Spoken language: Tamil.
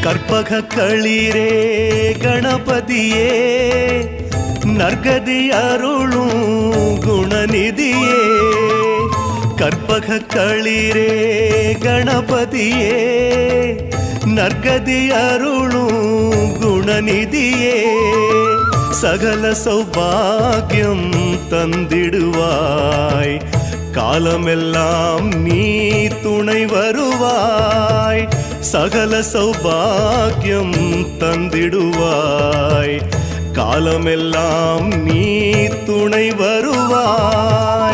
கற்பக களிரே கணபதியே நற்கதி அருளும் குணநிதியே கற்பக களிரே கணபதியே நற்கதி அருளும் குணநிதியே சகல சௌபாகியம் தந்திடுவாய் காலமெல்லாம் நீ துணை வருவாய் சகல சௌபாகியம் தந்திடுவாய் காலமெல்லாம் நீ துணை வருவாய்